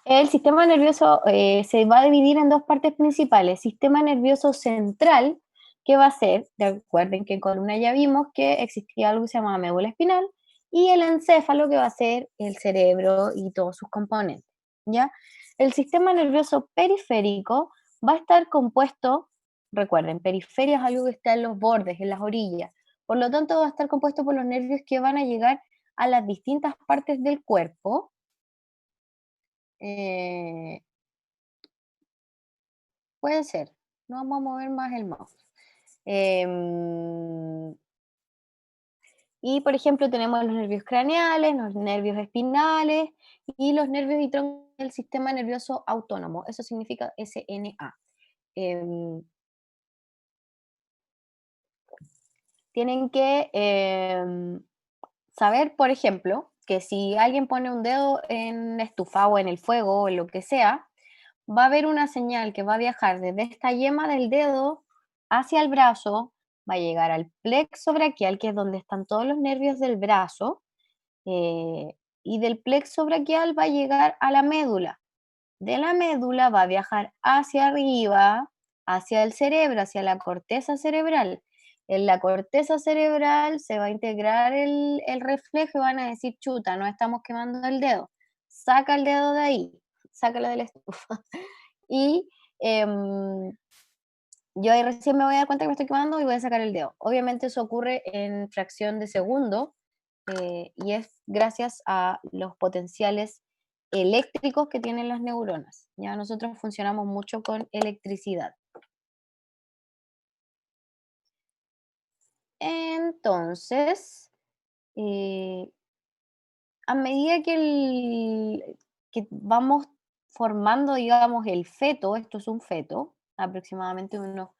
El sistema nervioso se va a dividir en dos partes principales. Sistema nervioso central, que va a ser, recuerden que en columna ya vimos que existía algo que se llamaba médula espinal, y el encéfalo, que va a ser el cerebro y todos sus componentes, ¿ya? El sistema nervioso periférico va a estar compuesto, recuerden, periferia es algo que está en los bordes, en las orillas, por lo tanto va a estar compuesto por los nervios que van a llegar a las distintas partes del cuerpo. eh, Puede ser. No vamos a mover más el mouse. Em, y, por ejemplo, tenemos los nervios craneales, los nervios espinales y los nervios y troncos del sistema nervioso autónomo. Eso significa SNA. Em, Tienen que saber, por ejemplo, que si alguien pone un dedo en la estufa o en el fuego o en lo que sea, va a haber una señal que va a viajar desde esta yema del dedo hacia el brazo, va a llegar al plexo braquial, que es donde están todos los nervios del brazo, y del plexo braquial va a llegar a la médula. De la médula va a viajar hacia arriba, hacia el cerebro, hacia la corteza cerebral. En la corteza cerebral se va a integrar el reflejo y van a decir, chuta, no estamos quemando el dedo. Saca el dedo de ahí, sácalo de la estufa. Y yo ahí recién me voy a dar cuenta que me estoy quemando y voy a sacar el dedo. Obviamente eso ocurre en fracción de segundo y es gracias a los potenciales eléctricos que tienen las neuronas. Ya nosotros funcionamos mucho con electricidad. Entonces, eh, a medida que vamos formando, digamos, el feto, esto es un feto, aproximadamente unos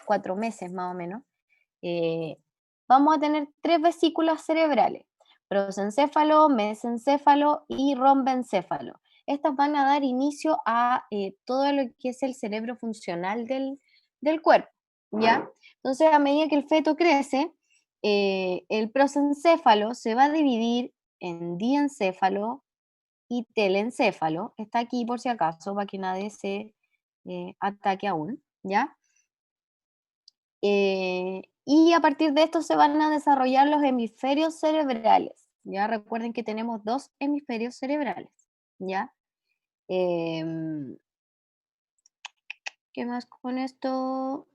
4 meses más o menos, eh, vamos a tener tres vesículas cerebrales, prosencéfalo, mesencéfalo y rombencéfalo. Estas van a dar inicio a todo lo que es el cerebro funcional del cuerpo, ¿ya? Entonces, a medida que el feto crece, el prosencéfalo se va a dividir en diencéfalo y telencéfalo. Está aquí por si acaso, para que nadie se ataque aún, ¿ya? Y a partir de esto se van a desarrollar los hemisferios cerebrales. Ya recuerden que tenemos dos hemisferios cerebrales, ¿ya? Em, ¿Qué más con esto?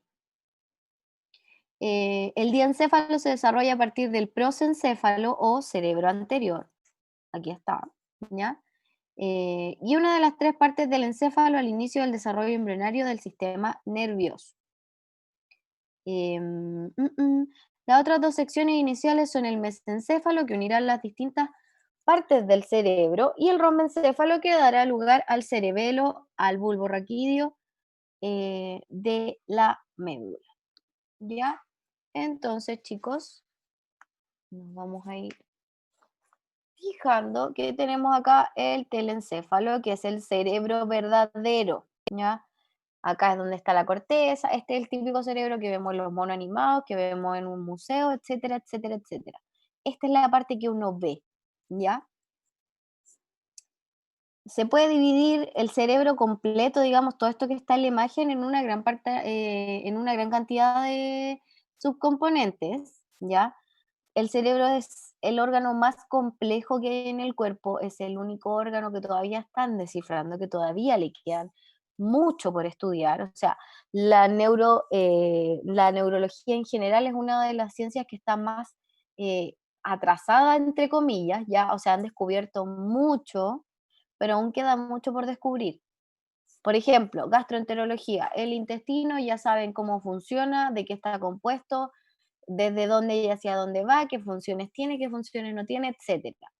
El diencéfalo se desarrolla a partir del prosencéfalo o cerebro anterior. Aquí está, ¿ya? Y una de las tres partes del encéfalo al inicio del desarrollo embrionario del sistema nervioso. Las otras dos secciones iniciales son el mesencéfalo, que unirá las distintas partes del cerebro, y el rombencéfalo, que dará lugar al cerebelo, al bulbo raquídeo de la médula. ¿Ya? Entonces, chicos, nos vamos a ir fijando que tenemos acá el telencéfalo, que es el cerebro verdadero, ¿ya? Acá es donde está la corteza, este es el típico cerebro que vemos en los monos animados, que vemos en un museo, etcétera, etcétera, etcétera. Esta es la parte que uno ve, ¿ya? Se puede dividir el cerebro completo, digamos, todo esto que está en la imagen, en una gran parte, en una gran cantidad de subcomponentes, ¿ya? El cerebro es el órgano más complejo que hay en el cuerpo, es el único órgano que todavía están descifrando, que todavía le quedan mucho por estudiar. O sea, la neurología en general es una de las ciencias que está más atrasada, entre comillas, ya, o sea, han descubierto mucho, pero aún queda mucho por descubrir. Por ejemplo, gastroenterología, el intestino, ya saben cómo funciona, de qué está compuesto, desde dónde y hacia dónde va, qué funciones tiene, qué funciones no tiene, etcétera.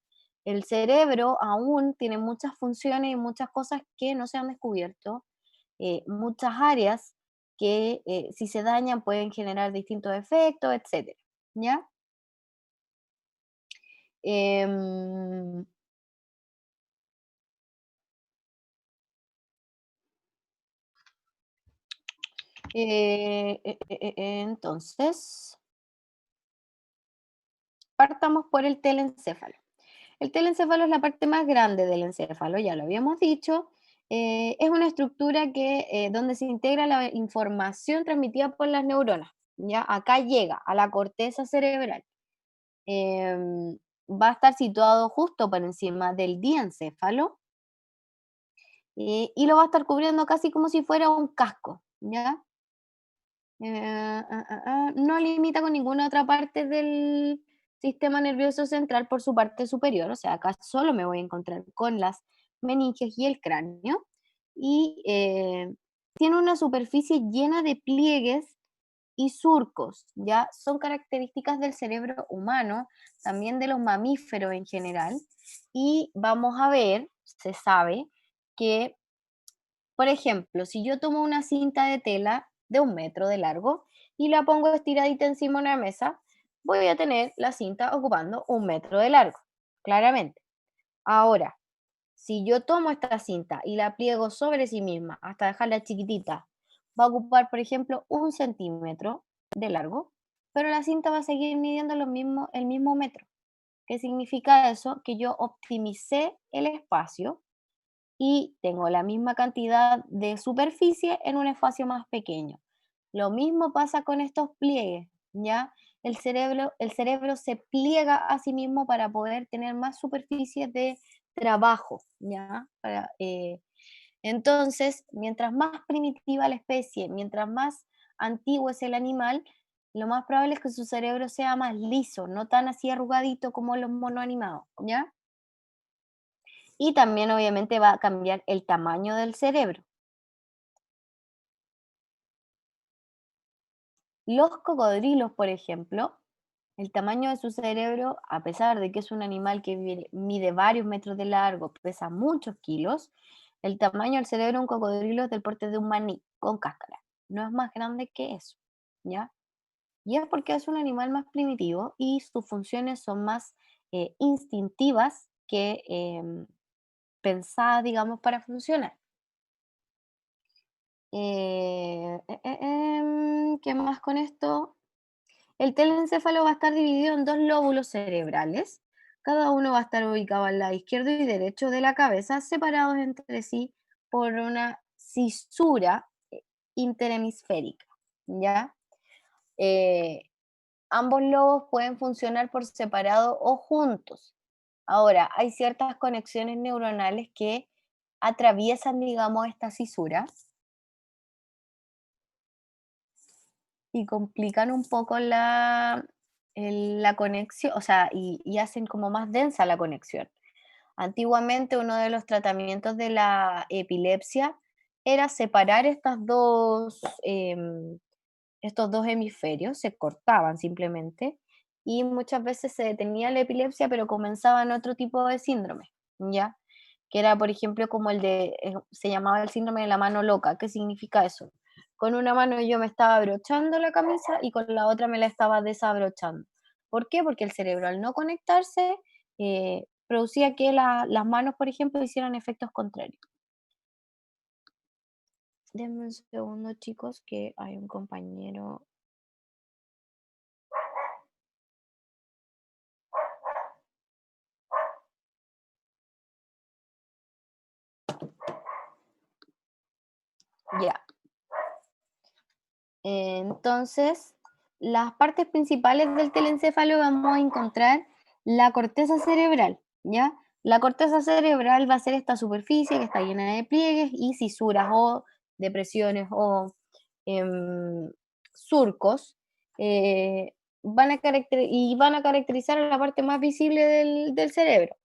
El cerebro aún tiene muchas funciones y muchas cosas que no se han descubierto, muchas áreas que si se dañan pueden generar distintos efectos, etcétera, ¿ya? Em, entonces, partamos por el telencéfalo. El telencéfalo es la parte más grande del encéfalo, ya lo habíamos dicho, Es una estructura que, donde se integra la información transmitida por las neuronas, ¿ya? Acá llega a la corteza cerebral. Em, Va a estar situado justo por encima del diencéfalo, y lo va a estar cubriendo casi como si fuera un casco, ¿ya? No limita con ninguna otra parte del sistema nervioso central por su parte superior, o sea, acá solo me voy a encontrar con las meninges y el cráneo, y tiene una superficie llena de pliegues y surcos, ¿ya? Son características del cerebro humano, también de los mamíferos en general, y vamos a ver, se sabe, que por ejemplo, si yo tomo una cinta de tela de 1 metro de largo y la pongo estiradita encima de una mesa, voy a tener la cinta ocupando 1 metro de largo, claramente. Ahora, si yo tomo esta cinta y la pliego sobre sí misma hasta dejarla chiquitita, va a ocupar, por ejemplo, 1 centímetro de largo, pero la cinta va a seguir midiendo el mismo metro. ¿Qué significa eso? Que yo optimicé el espacio y tengo la misma cantidad de superficie en un espacio más pequeño. Lo mismo pasa con estos pliegues, ¿ya? El cerebro se pliega a sí mismo para poder tener más superficie de trabajo, ¿ya? Entonces, mientras más primitiva la especie, mientras más antiguo es el animal, lo más probable es que su cerebro sea más liso, no tan así arrugadito como los monos animados, ¿ya? Y también obviamente va a cambiar el tamaño del cerebro. Los cocodrilos, por ejemplo, el tamaño de su cerebro, a pesar de que es un animal que mide varios metros de largo, pesa muchos kilos, el tamaño del cerebro de un cocodrilo es del porte de un maní con cáscara. No es más grande que eso, ¿ya? Y es porque es un animal más primitivo y sus funciones son más instintivas que pensadas, digamos, para funcionar. ¿Qué más con esto? El telencéfalo va a estar dividido en dos lóbulos cerebrales. Cada uno va a estar ubicado al lado izquierdo y derecho de la cabeza, separados entre sí por una cisura interhemisférica, ¿ya? Eh, Ambos lobos pueden funcionar por separado o juntos. Ahora, hay ciertas conexiones neuronales que atraviesan, digamos, esta cisura y complican un poco la conexión, o sea, y hacen como más densa la conexión. Antiguamente, uno de los tratamientos de la epilepsia era separar estos dos hemisferios, se cortaban simplemente, y muchas veces se detenía la epilepsia, pero comenzaban otro tipo de síndrome, ¿ya? Que era, por ejemplo, como se llamaba el síndrome de la mano loca. ¿Qué significa eso? Con una mano yo me estaba abrochando la camisa y con la otra me la estaba desabrochando. ¿Por qué? Porque el cerebro al no conectarse producía que las manos, por ejemplo, hicieran efectos contrarios. Denme un segundo, chicos, que hay un compañero. Ya. Entonces, las partes principales del telencéfalo vamos a encontrar la corteza cerebral, ¿ya? La corteza cerebral va a ser esta superficie que está llena de pliegues y cisuras o depresiones o em, surcos. Van a caracterizar la parte más visible del cerebro.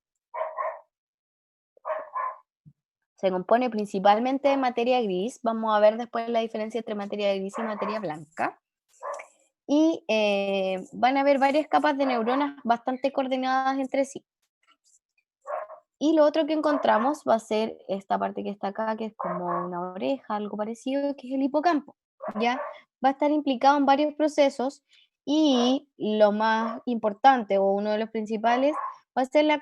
Se compone principalmente de materia gris. Vamos a ver después la diferencia entre materia gris y materia blanca. Y van a haber varias capas de neuronas bastante coordinadas entre sí. Y lo otro que encontramos va a ser esta parte que está acá, que es como una oreja, algo parecido, que es el hipocampo, ¿ya? Va a estar implicado en varios procesos y lo más importante o uno de los principales va a ser la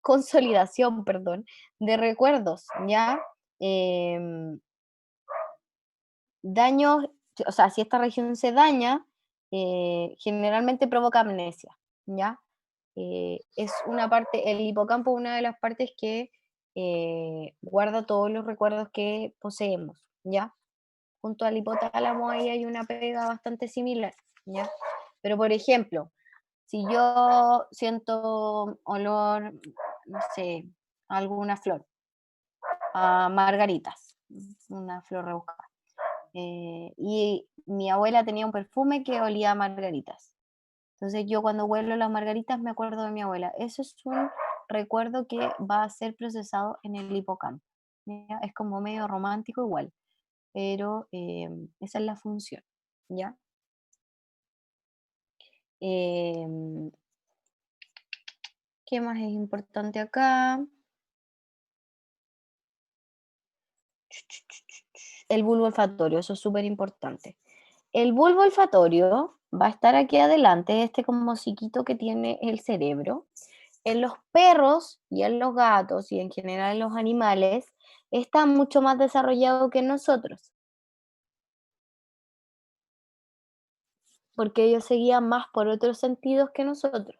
consolidación, perdón, de recuerdos, ¿ya? Em, Daños, o sea, si esta región se daña, generalmente provoca amnesia, ¿ya? Es una parte, el hipocampo es una de las partes que guarda todos los recuerdos que poseemos, ¿ya? Junto al hipotálamo ahí hay una pega bastante similar, ¿ya? Pero, por ejemplo, si yo siento olor, no sé, a alguna flor, a margaritas, una flor rebuscada, y mi abuela tenía un perfume que olía a margaritas. Entonces yo cuando huelo las margaritas me acuerdo de mi abuela. Eso es un recuerdo que va a ser procesado en el hipocampo. ¿Ya? Es como medio romántico igual, pero esa es la función. ¿Ya? Em, ¿Qué más es importante acá? El bulbo olfatorio, eso es súper importante. El bulbo olfatorio va a estar aquí adelante, este como hociquito que tiene el cerebro. En los perros y en los gatos y en general en los animales está mucho más desarrollado que en nosotros, porque ellos se guían más por otros sentidos que nosotros,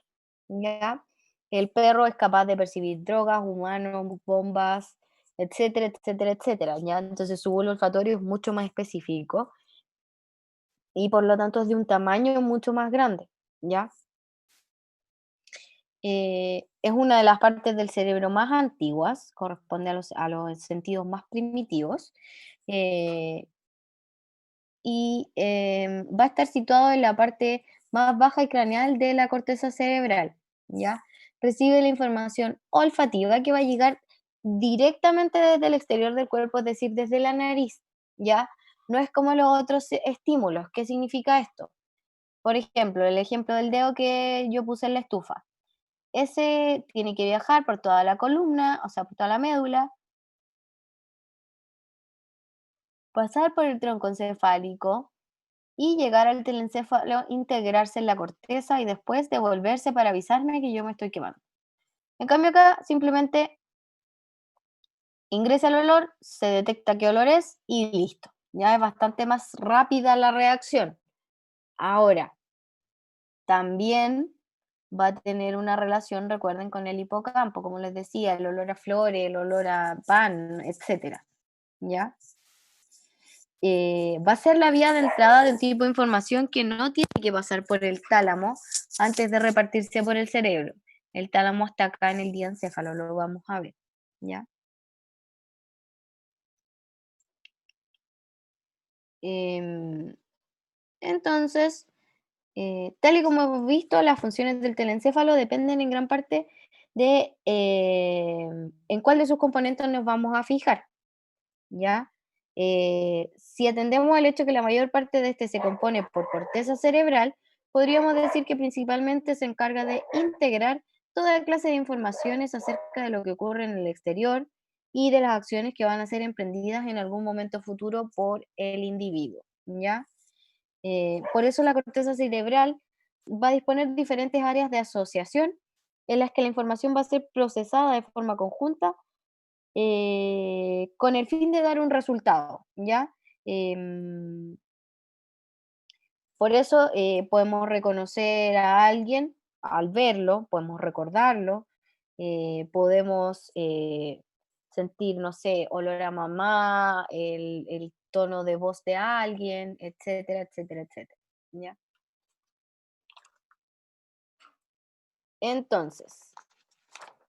¿ya? El perro es capaz de percibir drogas, humanos, bombas, etcétera, etcétera, etcétera, ¿ya? Entonces su bulbo olfatorio es mucho más específico y por lo tanto es de un tamaño mucho más grande, ¿ya? Es una de las partes del cerebro más antiguas, corresponde a los sentidos más primitivos, eh, y va a estar situado en la parte más baja y craneal de la corteza cerebral, ¿ya? Recibe la información olfativa que va a llegar directamente desde el exterior del cuerpo, es decir, desde la nariz, ¿ya? No es como los otros estímulos. ¿Qué significa esto? Por ejemplo, el ejemplo del dedo que yo puse en la estufa. Ese tiene que viajar por toda la columna, o sea, por toda la médula, pasar por el tronco encefálico y llegar al telencéfalo, integrarse en la corteza y después devolverse para avisarme que yo me estoy quemando. En cambio acá simplemente ingresa el olor, se detecta qué olor es y listo. Ya es bastante más rápida la reacción. Ahora, también va a tener una relación, recuerden, con el hipocampo, como les decía, el olor a flores, el olor a pan, etcétera, ¿ya? Va a ser la vía de entrada de un tipo de información que no tiene que pasar por el tálamo antes de repartirse por el cerebro. El tálamo está acá en el diencéfalo, lo vamos a ver, ¿ya? Em, entonces, tal y como hemos visto, las funciones del telencéfalo dependen en gran parte de en cuál de sus componentes nos vamos a fijar. ¿Ya? Si atendemos al hecho que la mayor parte de este se compone por corteza cerebral, podríamos decir que principalmente se encarga de integrar toda clase de informaciones acerca de lo que ocurre en el exterior y de las acciones que van a ser emprendidas en algún momento futuro por el individuo, ¿ya? Por eso la corteza cerebral va a disponer de diferentes áreas de asociación en las que la información va a ser procesada de forma conjunta con el fin de dar un resultado, ¿ya? Em, por eso podemos reconocer a alguien al verlo, podemos recordarlo, podemos sentir, no sé, olor a mamá, el tono de voz de alguien, etcétera, etcétera, etcétera, ¿ya? Entonces,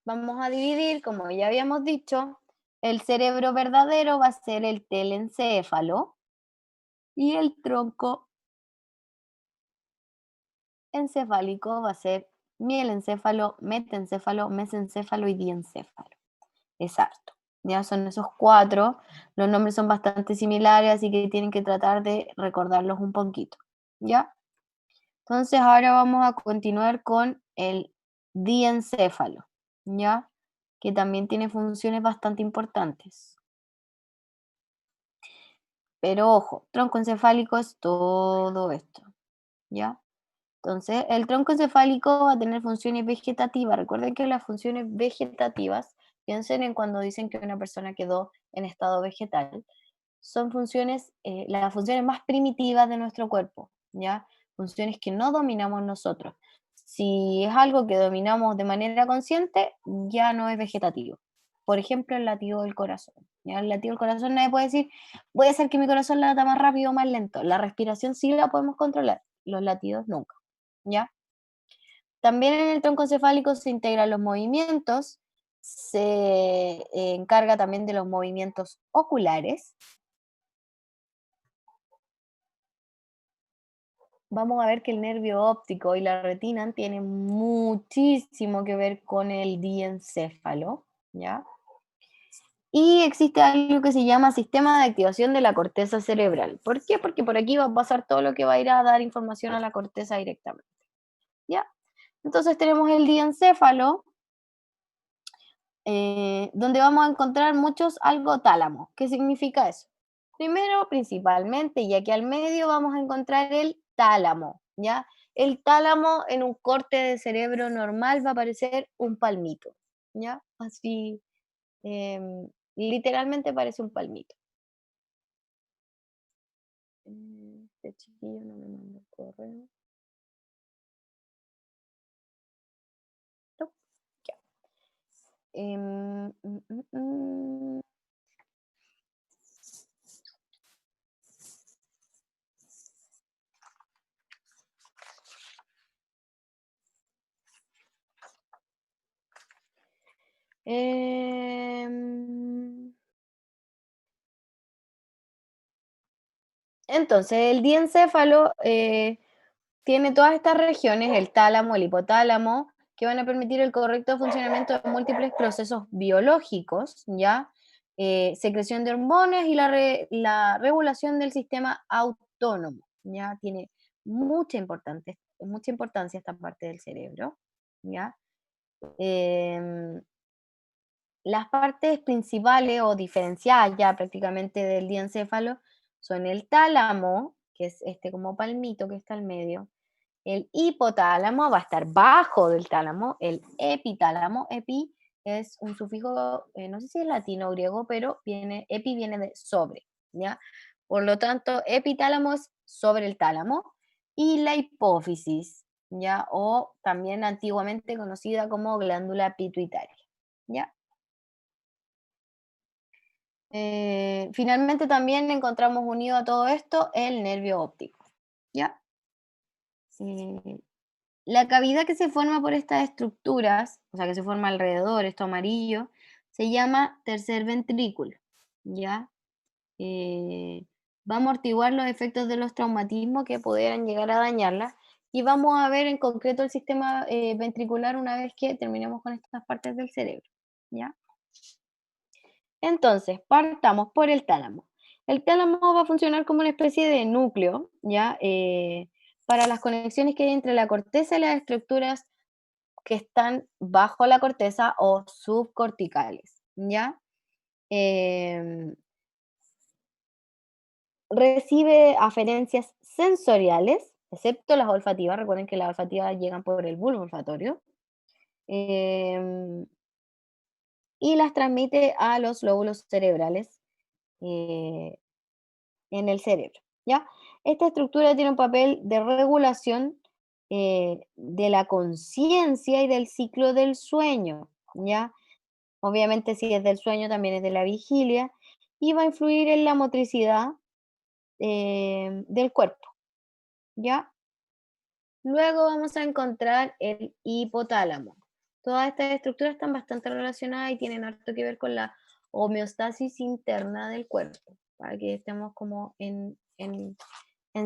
vamos a dividir, como ya habíamos dicho, el cerebro verdadero va a ser el telencéfalo, y el tronco encefálico va a ser mielencéfalo, metencéfalo, mesencéfalo y diencéfalo. Exacto. Ya son esos cuatro. Los nombres son bastante similares, así que tienen que tratar de recordarlos un poquito. ¿Ya? Entonces ahora vamos a continuar con el diencéfalo. ¿Ya? Que también tiene funciones bastante importantes. Pero ojo, tronco encefálico es todo esto. ¿Ya? Entonces, el tronco encefálico va a tener funciones vegetativas. Recuerden que las funciones vegetativas, piensen en cuando dicen que una persona quedó en estado vegetal, son funciones, las funciones más primitivas de nuestro cuerpo, ¿ya? Funciones que no dominamos nosotros. Si es algo que dominamos de manera consciente, ya no es vegetativo, Por ejemplo, el latido del corazón. ¿Ya? El latido del corazón nadie puede decir, voy a hacer que mi corazón lata más rápido o más lento. La respiración sí la podemos controlar, los latidos nunca. ¿Ya? También en el tronco encefálico se integran los movimientos, se encarga también de los movimientos oculares. Vamos a ver que el nervio óptico y la retina tienen muchísimo que ver con el diencéfalo, ¿ya? Y existe algo que se llama sistema de activación de la corteza cerebral. ¿Por qué? Porque por aquí va a pasar todo lo que va a ir a dar información a la corteza directamente, ¿ya? Entonces tenemos el diencéfalo, donde vamos a encontrar muchos algotálamos. ¿Qué significa eso? Primero, principalmente, y aquí al medio vamos a encontrar el tálamo, ¿ya? El tálamo en un corte de cerebro normal va a parecer un palmito, ¿ya? Así, literalmente parece un palmito. Este chiquillo no me manda el correo. No, ya. Mm, mm, mm. Em, entonces, el diencéfalo tiene todas estas regiones, el tálamo, el hipotálamo, que van a permitir el correcto funcionamiento de múltiples procesos biológicos, ¿ya? Secreción de hormonas y la regulación del sistema autónomo, ¿ya? Tiene mucha importancia esta parte del cerebro, ¿ya? Em, las partes principales o diferenciadas ya prácticamente del diencéfalo son el tálamo, que es este como palmito que está al medio, el hipotálamo va a estar bajo del tálamo, el epitálamo, epi es un sufijo, no sé si es latino o griego, pero epi viene de sobre, ¿ya? Por lo tanto, epitálamo es sobre el tálamo y la hipófisis, ¿ya? O también antiguamente conocida como glándula pituitaria, ¿ya? Finalmente también encontramos unido a todo esto el nervio óptico, ¿ya? Eh, la cavidad que se forma por estas estructuras, o sea, que se forma alrededor, esto amarillo, se llama tercer ventrículo, ¿ya? Eh, va a amortiguar los efectos de los traumatismos que pudieran llegar a dañarla y vamos a ver en concreto el sistema ventricular una vez que terminemos con estas partes del cerebro, ¿ya? Entonces, partamos por el tálamo. El tálamo va a funcionar como una especie de núcleo, ¿ya? Para las conexiones que hay entre la corteza y las estructuras que están bajo la corteza o subcorticales, ¿ya? Em, recibe aferencias sensoriales, excepto las olfativas. Recuerden que las olfativas llegan por el bulbo olfatorio. em, y las transmite a los lóbulos cerebrales eh, en el cerebro, ¿ya? Esta estructura tiene un papel de regulación de la conciencia y del ciclo del sueño, ¿ya? Obviamente, si es del sueño, también es de la vigilia, y va a influir en la motricidad del cuerpo, ¿ya? Luego vamos a encontrar el hipotálamo. Todas estas estructuras están bastante relacionadas y tienen harto que ver con la homeostasis interna del cuerpo, para que estemos como en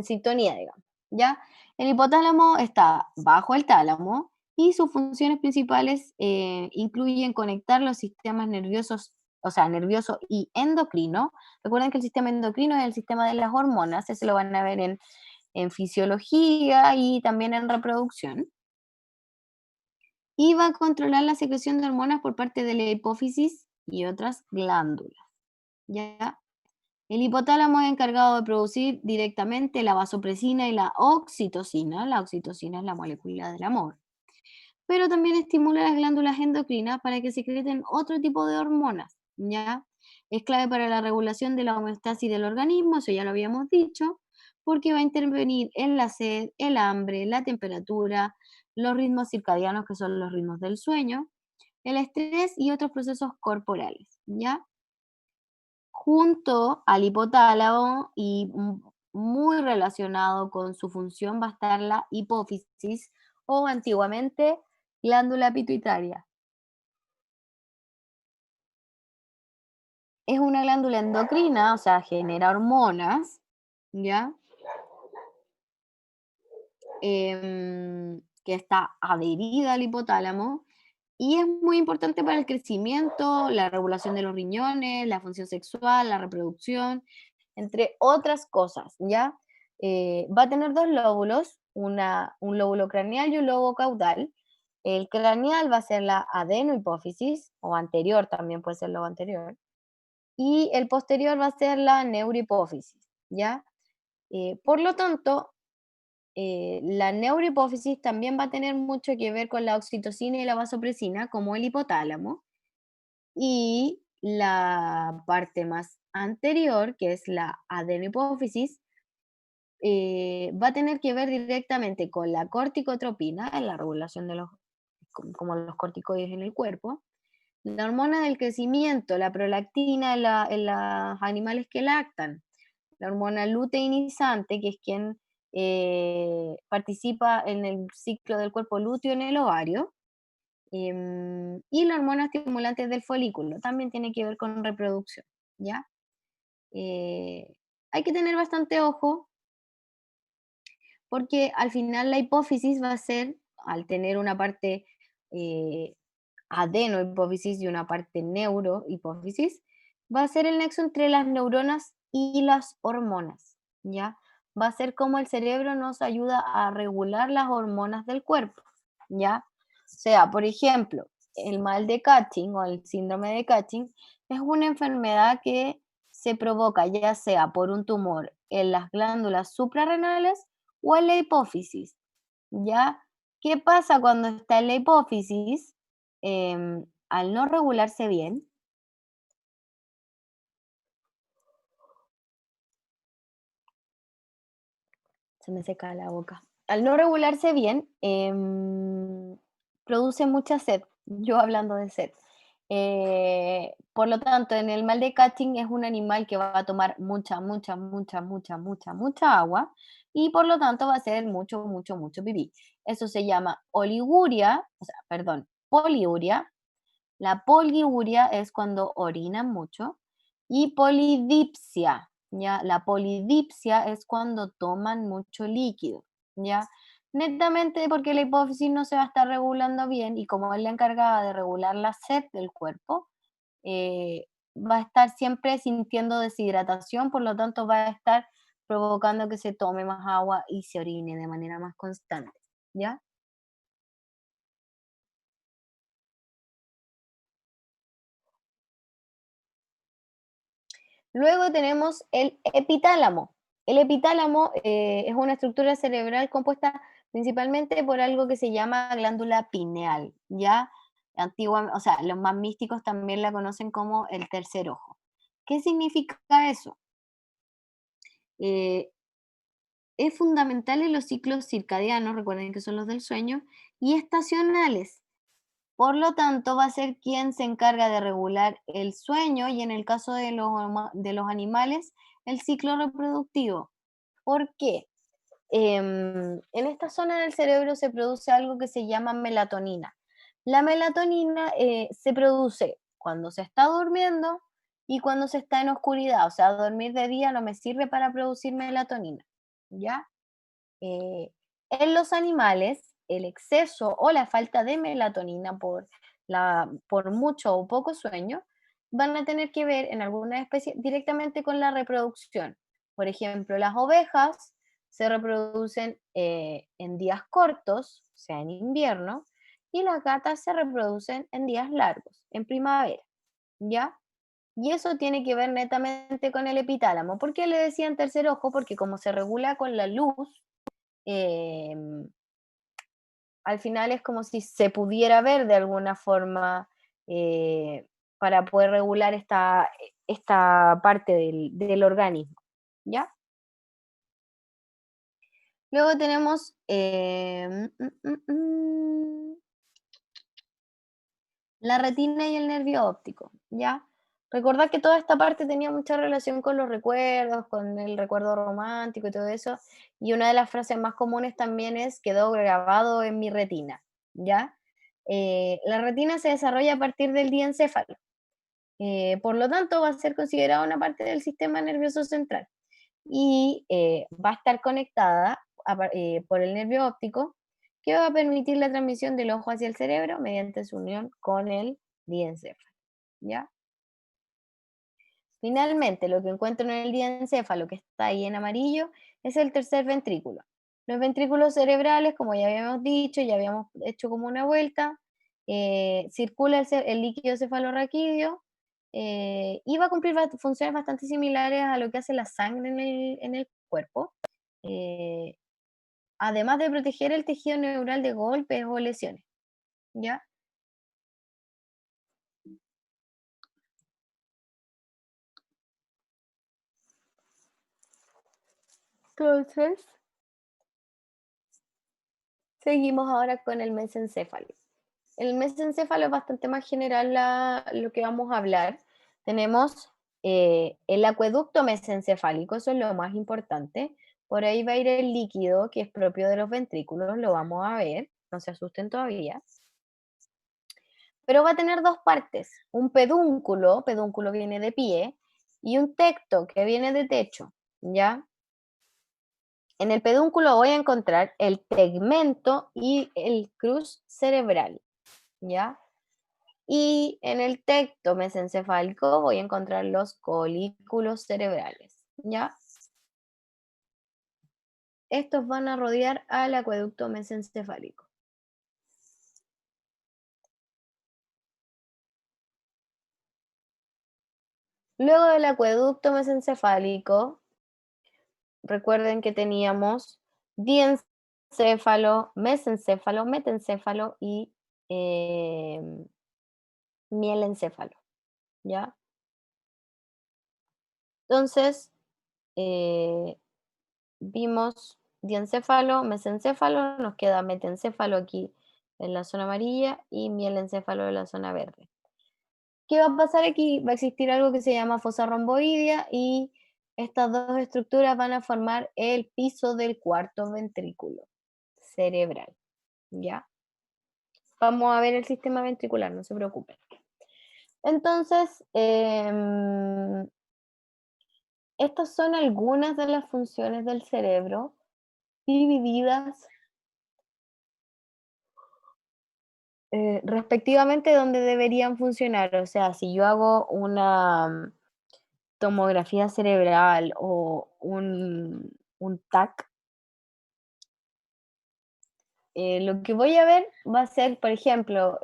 sintonía, digamos, ¿ya? El hipotálamo está bajo el tálamo y sus funciones principales incluyen conectar los sistemas nerviosos, o sea, nervioso y endocrino. Recuerden que el sistema endocrino es el sistema de las hormonas, ese lo van a ver en fisiología y también en reproducción. Y va a controlar la secreción de hormonas por parte de la hipófisis y otras glándulas, ¿ya? El hipotálamo es encargado de producir directamente la vasopresina y la oxitocina. La oxitocina es la molécula del amor. Pero también estimula las glándulas endocrinas para que secreten otro tipo de hormonas, ¿ya? Es clave para la regulación de la homeostasis del organismo, eso ya lo habíamos dicho, porque va a intervenir en la sed, el hambre, la temperatura, los ritmos circadianos, que son los ritmos del sueño, el estrés y otros procesos corporales, ¿ya? Junto al hipotálamo y muy relacionado con su función va a estar la hipófisis o antiguamente glándula pituitaria. Es una glándula endocrina, o sea, genera hormonas, ¿ya? Que está adherida al hipotálamo y es muy importante para el crecimiento, la regulación de los riñones, la función sexual, la reproducción, entre otras cosas, ¿ya? Va a tener dos lóbulos, un lóbulo craneal y un lóbulo caudal. El craneal va a ser la adenohipófisis, o anterior también puede ser lobo anterior, y el posterior va a ser la neurohipófisis, ¿ya? Por lo tanto, la neurohipófisis también va a tener mucho que ver con la oxitocina y la vasopresina, como el hipotálamo, y la parte más anterior, que es la adenohipófisis, va a tener que ver directamente con la corticotropina, en la regulación de los, como los corticoides en el cuerpo, la hormona del crecimiento, la prolactina en los animales que lactan, la hormona luteinizante, que es quien participa en el ciclo del cuerpo lúteo en el ovario, y la hormona estimulante del folículo, también tiene que ver con reproducción, ¿ya? Eh, Hay que tener bastante ojo porque al final la hipófisis va a ser, al tener una parte eh, adenohipófisis y una parte neurohipófisis, va a ser el nexo entre las neuronas y las hormonas, ¿ya? Va a ser como el cerebro nos ayuda a regular las hormonas del cuerpo, ¿ya? O sea, por ejemplo, el mal de Cushing o el síndrome de Cushing es una enfermedad que se provoca ya sea por un tumor en las glándulas suprarrenales o en la hipófisis, ¿ya? ¿Qué pasa cuando está en la hipófisis? Al no regularse bien, se me seca la boca. Al no regularse bien, produce mucha sed. Yo hablando de sed. Por lo tanto, en el mal de Cushing es un animal que va a tomar mucha, mucha, mucha, mucha, mucha, mucha agua y por lo tanto va a hacer mucho, mucho, mucho pipí. Eso se llama oliguria, o sea, perdón, poliuria. La poliuria es cuando orinan mucho y polidipsia, ¿ya? La polidipsia es cuando toman mucho líquido, ¿ya? Netamente porque la hipófisis no se va a estar regulando bien y como es la encargada de regular la sed del cuerpo, va a estar siempre sintiendo deshidratación, por lo tanto va a estar provocando que se tome más agua y se orine de manera más constante, ¿ya? Luego tenemos el epitálamo. El epitálamo es una estructura cerebral compuesta principalmente por algo que se llama glándula pineal, ¿ya? Antigua, o sea, los más místicos también la conocen como el tercer ojo. ¿Qué significa eso? Eh, es fundamental en los ciclos circadianos, recuerden que son los del sueño, y estacionales. Por lo tanto, va a ser quien se encarga de regular el sueño y en el caso de de los animales, el ciclo reproductivo. ¿Por qué? En esta zona del cerebro se produce algo que se llama melatonina. La melatonina se produce cuando se está durmiendo y cuando se está en oscuridad. O sea, dormir de día no me sirve para producir melatonina. ¿Ya? En los animales, el exceso o la falta de melatonina por mucho o poco sueño van a tener que ver en algunas especies directamente con la reproducción. Por ejemplo, las ovejas se reproducen en días cortos, o sea, en invierno, y las gatas se reproducen en días largos, en primavera, ¿ya? Y eso tiene que ver netamente con el epitálamo. ¿Por qué le decían tercer ojo? Porque como se regula con la luz, em, al final es como si se pudiera ver de alguna forma eh, para poder regular esta parte del organismo, ¿ya? Luego tenemos La retina y el nervio óptico, ¿ya? Recordad que toda esta parte tenía mucha relación con los recuerdos, con el recuerdo romántico y todo eso, y una de las frases más comunes también es: "Quedó grabado en mi retina", ¿ya? La retina se desarrolla a partir del diencéfalo, por lo tanto, va a ser considerada una parte del sistema nervioso central y, va a estar conectada por el nervio óptico, que va a permitir la transmisión del ojo hacia el cerebro mediante su unión con el diencéfalo, ¿ya? Finalmente, lo que encuentro en el diencéfalo, que está ahí en amarillo, es el tercer ventrículo. Los ventrículos cerebrales, como ya habíamos dicho, ya habíamos hecho como una vuelta, circula el líquido cefalorraquídeo, y va a cumplir funciones bastante similares a lo que hace la sangre en el cuerpo, eh, además de proteger el tejido neural de golpes o lesiones, ¿ya? Entonces, seguimos ahora con el mesencéfalo. El mesencéfalo es bastante más general lo que vamos a hablar. Tenemos el acueducto mesencefálico, eso es lo más importante. Por ahí va a ir el líquido que es propio de los ventrículos, lo vamos a ver, no se asusten todavía. Pero va a tener dos partes, un pedúnculo, pedúnculo viene de pie, y un tecto que viene de techo, ¿ya? En el pedúnculo voy a encontrar el tegmento y el crus cerebral, ¿ya? Y en el tecto mesencefálico voy a encontrar los colículos cerebrales, ¿ya? Estos van a rodear al acueducto mesencefálico. Luego del acueducto mesencefálico, recuerden que teníamos diencéfalo, mesencéfalo, metencéfalo y mielencéfalo, ¿ya? Entonces, eh, vimos diencéfalo, mesencéfalo, nos queda metencéfalo aquí en la zona amarilla y mielencéfalo en la zona verde. ¿Qué va a pasar aquí? Va a existir algo que se llama fosa romboidea y estas dos estructuras van a formar el piso del cuarto ventrículo cerebral, ¿ya? Vamos a ver el sistema ventricular, no se preocupen. Entonces, estas son algunas de las funciones del cerebro divididas respectivamente donde deberían funcionar. O sea, si yo hago una tomografía cerebral o un TAC, lo que voy a ver va a ser, por ejemplo,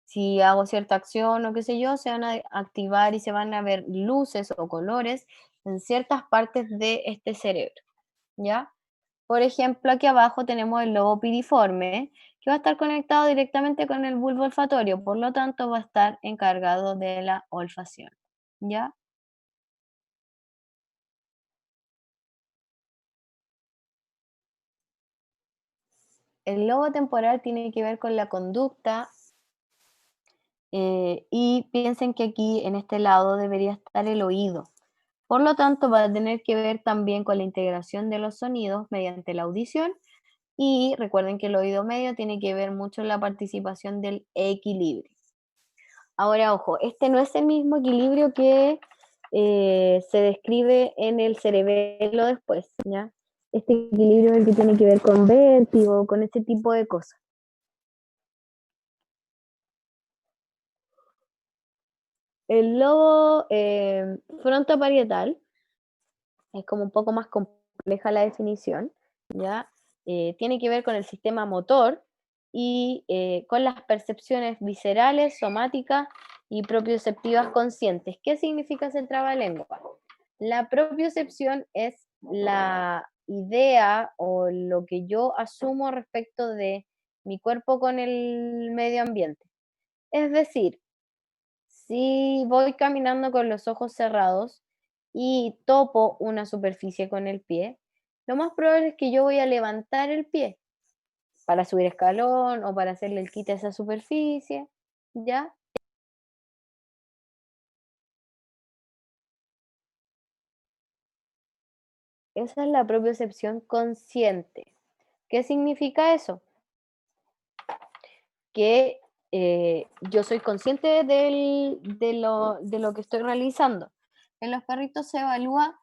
si hago cierta acción o qué sé yo, se van a activar y se van a ver luces o colores en ciertas partes de este cerebro, ¿ya? Por ejemplo, aquí abajo tenemos el lobo piriforme, que va a estar conectado directamente con el bulbo olfatorio, por lo tanto va a estar encargado de la olfacción, ¿ya? El lobo temporal tiene que ver con la conducta, y piensen que aquí en este lado debería estar el oído. Por lo tanto, va a tener que ver también con la integración de los sonidos mediante la audición y recuerden que el oído medio tiene que ver mucho en la participación del equilibrio. Ahora, ojo, este no es el mismo equilibrio que se describe en el cerebelo después, ¿ya? Este equilibrio es el que tiene que ver con vértigo, con ese tipo de cosas. El lobo frontoparietal es como un poco más compleja la definición, ¿ya? Tiene que ver con el sistema motor y con las percepciones viscerales, somáticas y propioceptivas conscientes. ¿Qué significa ese trabalengua? La propiocepción es la idea o lo que yo asumo respecto de mi cuerpo con el medio ambiente. Es decir, si voy caminando con los ojos cerrados y topo una superficie con el pie, lo más probable es que yo voy a levantar el pie. para subir escalón o para hacerle el quite a esa superficie, ¿ya? Esa es la propiocepción consciente. ¿Qué significa eso? Que yo soy consciente de lo que estoy realizando. En los perritos se evalúa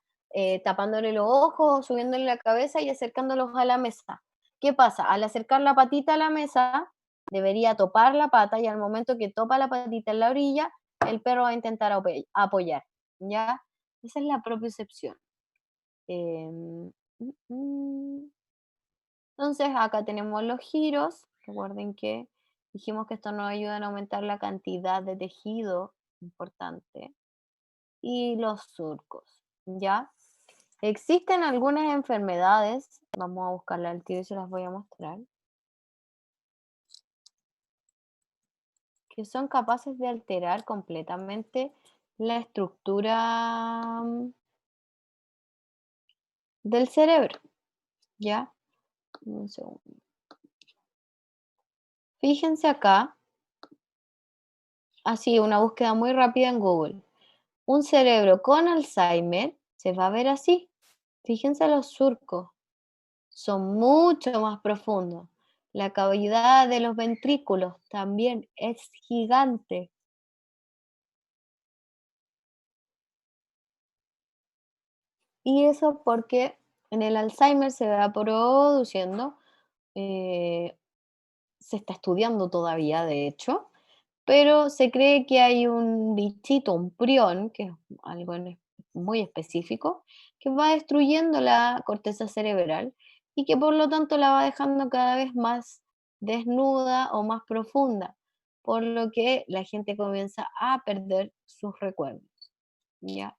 tapándole los ojos, subiéndole la cabeza y acercándolos a la mesa. ¿Qué pasa? Al acercar la patita a la mesa, debería topar la pata y al momento que topa la patita en la orilla, el perro va a intentar apoyar, ¿ya? Esa es la propiocepción. Mm, mm. Entonces, acá tenemos los giros. Recuerden que dijimos que esto nos ayuda a aumentar la cantidad de tejido importante. Y los surcos, ¿ya? Existen algunas enfermedades, vamos a buscarla al tiro y se las voy a mostrar, que son capaces de alterar completamente la estructura del cerebro, ¿ya? Un segundo. Fíjense acá, así, una búsqueda muy rápida en Google. Un cerebro con Alzheimer se va a ver así. Fíjense los surcos, son mucho más profundos. La cavidad de los ventrículos también es gigante. Y eso porque en el Alzheimer se va produciendo, eh, se está estudiando todavía, de hecho, pero se cree que hay un bichito, un prión, que es algo muy específico, que va destruyendo la corteza cerebral y que por lo tanto la va dejando cada vez más desnuda o más profunda, por lo que la gente comienza a perder sus recuerdos, ¿ya?